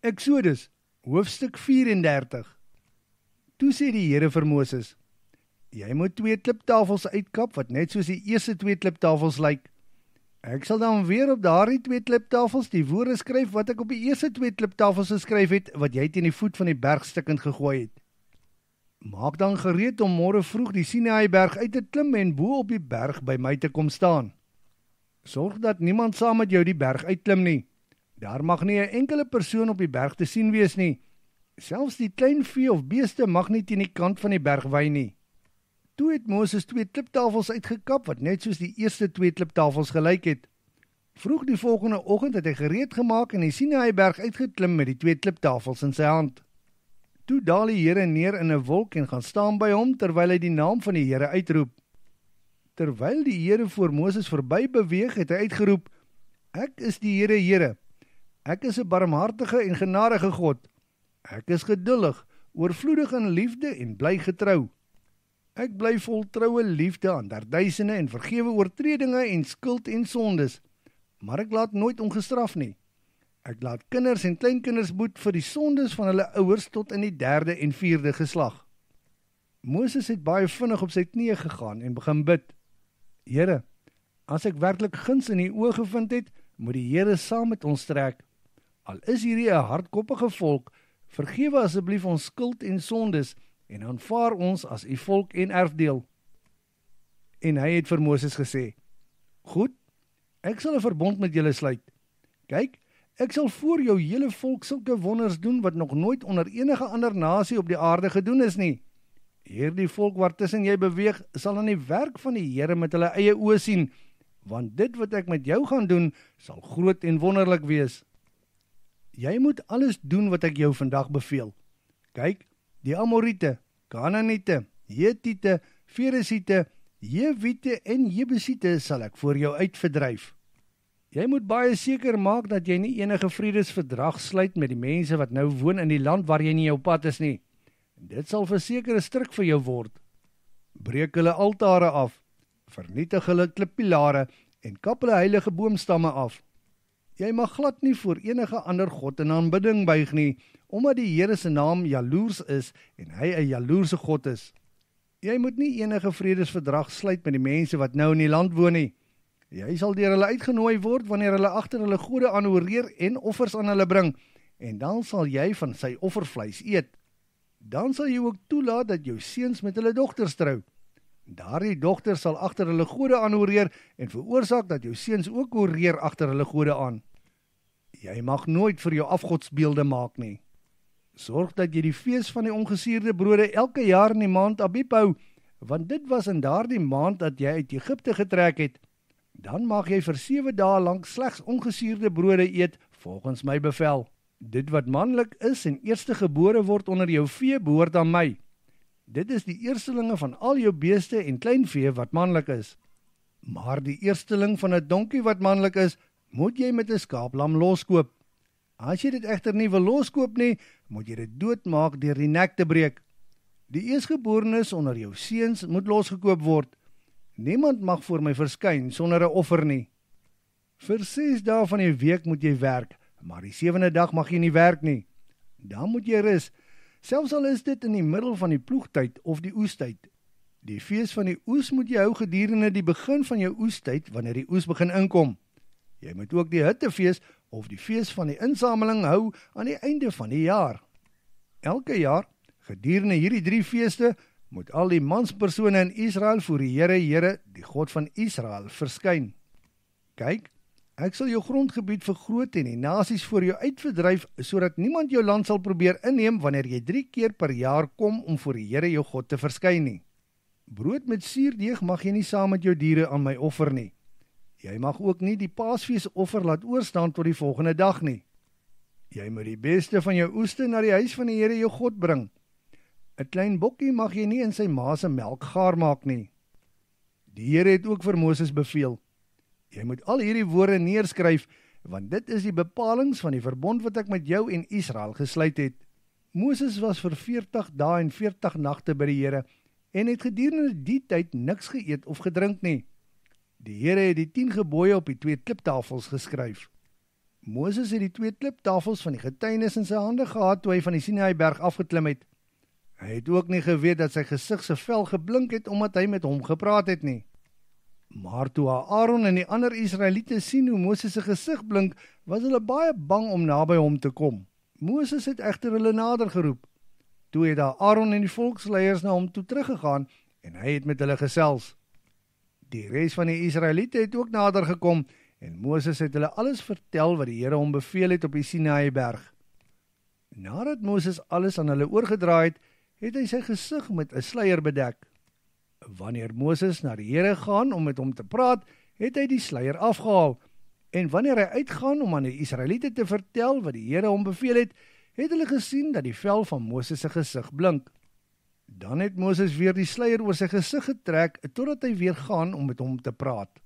Eksodus, hoofstuk 34. Toe sê die Here vir Moses, jy moet 2 kliptafels uitkap wat net soos die eerste 2 kliptafels lyk. Ek sal dan weer op daardie 2 kliptafels die woorde skryf wat ek op die eerste 2 kliptafels geskryf het, wat jy teen die voet van die berg stikkend gegooi het. Maak dan gereed om môre vroeg die Sinaïberg uit te klim en bo op die berg by my te kom staan. Sorg dat niemand saam met jou die berg uitklim nie. Daar mag nie 'n enkele persoon op die berg te sien wees nie. Selfs die klein vee of beeste mag nie teen die kant van die berg wy nie. Toe het Moses 2 kliptafels uitgekap wat net soos die eerste 2 kliptafels gelyk het. Vroeg die volgende oggend het hy gereed gemaak en die Sinaïberg uitgeklim met die 2 kliptafels in sy hand. Toe daal die Here neer in 'n wolk en gaan staan by hom terwyl hy die naam van die Here uitroep. Terwyl die Here voor Moses verby beweeg, het hy uitgeroep, Ek is die Here, Here. Ek is 'n barmhartige en genadige God. Ek is geduldig, oorvloedig in liefde en bly getrou. Ek bly vol troue liefde aan duisende en vergewe oortredinge en skuld en sondes, maar ek laat nooit ongestraf nie. Ek laat kinders en kleinkinders boet vir die sondes van hulle ouers tot in die 3de en 4de geslag. Moses het baie vinnig op sy knieë gegaan en begin bid. Here, as ek werklik guns in u oë gevind het, moet die Here saam met ons trek. Al is hierdie 'n hardkoppige volk, vergewe asseblief ons skuld en sondes en aanvaar ons as u volk en erfdeel. En hy het vir Moses gesê, Goed, ek sal 'n verbond met julle sluit. Kyk, ek sal voor jou hele volk sulke wonders doen wat nog nooit onder enige ander nasie op die aarde gedoen is nie. Hierdie volk waartussen jy beweeg, sal aan die werk van die Here met hulle eie oë sien, want dit wat ek met jou gaan doen, sal groot en wonderlik wees. Jy moet alles doen wat ek jou vandag beveel. Kyk, die Amorite, Kanaaniete, Hetiete, Feresiete, Jewiete en Jebusiete sal ek voor jou uitverdryf. Jy moet baie seker maak dat jy nie enige vredesverdrag sluit met die mense wat nou woon in die land waar jy nie jou pad is nie. Dit sal verseker 'n struik vir jou word. Breek hulle altare af, vernietig hulle klippilare en kap hulle heilige boomstamme af. Jy mag glad nie voor enige ander god in aanbidding buig nie, omdat die Here se naam jaloers is en hy 'n jaloerse God is. Jy moet nie enige vredesverdrag sluit met die mense wat nou in die land woon nie. Jy sal deur hulle uitgenooi word wanneer hulle agter hulle gode aanhoreer en offers aan hulle bring, en dan sal jy van sy offervleis eet. Dan sal jy ook toelaat dat jou seuns met hulle dogters trou. Daardie dogters sal agter hulle gode aanhoreer en veroorsaak dat jou seuns ook horeer agter hulle gode aan. Jy mag nooit vir jou afgodsbeelde maak nie. Sorg dat jy die fees van die ongesuurde brode elke jaar in die maand Abib hou, want dit was in daardie maand dat jy uit Egipte getrek het. Dan mag jy vir 7 dae lank slegs ongesuurde brode eet, volgens my bevel. Dit wat manlik is en eerstegebore word onder jou vee behoort aan my. Dit is die eerstelinge van al jou beeste en kleinvee wat manlik is. Maar die eersteling van 'n donkie wat manlik is, moet jy met 'n skaaplam loskoop. As jy dit egter nie wil loskoop nie, moet jy dit doodmaak deur die nek te breek. Die eerstgeborenes onder jou seuns moet losgekoop word. Niemand mag voor my verskyn sonder 'n offer nie. Vir 6 dae van die week moet jy werk, maar die 7de dag mag jy nie werk nie. Dan moet jy rus, selfs al is dit in die middel van die ploegtyd of die oestyd. Die fees van die oes moet jy hou gedurende die begin van jou oestyd, wanneer die oes begin inkom. Jy moet ook die hittefees of die fees van die insameling hou aan die einde van die jaar. Elke jaar, gedurende hierdie 3 feeste, moet al die manspersone in Israel voor die Here, die God van Israel, verskyn. Kyk, ek sal jou grondgebied vergroot en die nasies voor jou uitverdryf, sodat niemand jou land sal probeer inneem wanneer jy 3 keer per jaar kom om voor die Here jou God te verskyn nie. Brood met suurdeeg mag jy nie saam met jou diere aan my offer nie. Jy mag ook nie die Paasfees offer laat oorstaan tot die volgende dag nie. Jy moet die beste van jou oeste na die huis van die Here jou God bring. 'n Klein bokkie mag jy nie in sy ma se melk gaar maak nie. Die Here het ook vir Moses beveel, jy moet al hierdie woorde neerskryf, want dit is die bepalings van die verbond wat ek met jou en Israel gesluit het. Moses was vir 40 dae en 40 nagte by die Here en het gedurende die tyd niks geëet of gedrink nie. Die Here het die 10 gebooie op die 2 kliptafels geskryf. Moses het die 2 kliptafels van die getuienis in sy hande gehad toe hy van die Sinaïberg afgeklim het. Hy het ook nie geweet dat sy gesig se vel geblink het omdat hy met hom gepraat het nie. Maar toe Aaron en die ander Israeliete sien hoe Moses se gesig blink, was hulle baie bang om naby hom te kom. Moses het egter hulle nader geroep. Toe het Aaron en die volksleiers na hom toe teruggegaan en hy het met hulle gesels. Die res van die Israeliete het ook nader gekom en Moses het hulle alles vertel wat die Here hom beveel het op die Sinaïberg. Nadat Moses alles aan hulle oorgedra het hy sy gesig met 'n sluier bedek. Wanneer Moses na die Here gaan om met hom te praat, het hy die sluier afgehaal. En wanneer hy uitgaan om aan die Israeliete te vertel wat die Here hom beveel het hulle gesien dat die vel van Moses se gesig blink. Dan het Moses weer die sluier oor sy gesig getrek totdat hy weer gaan om met hom te praat.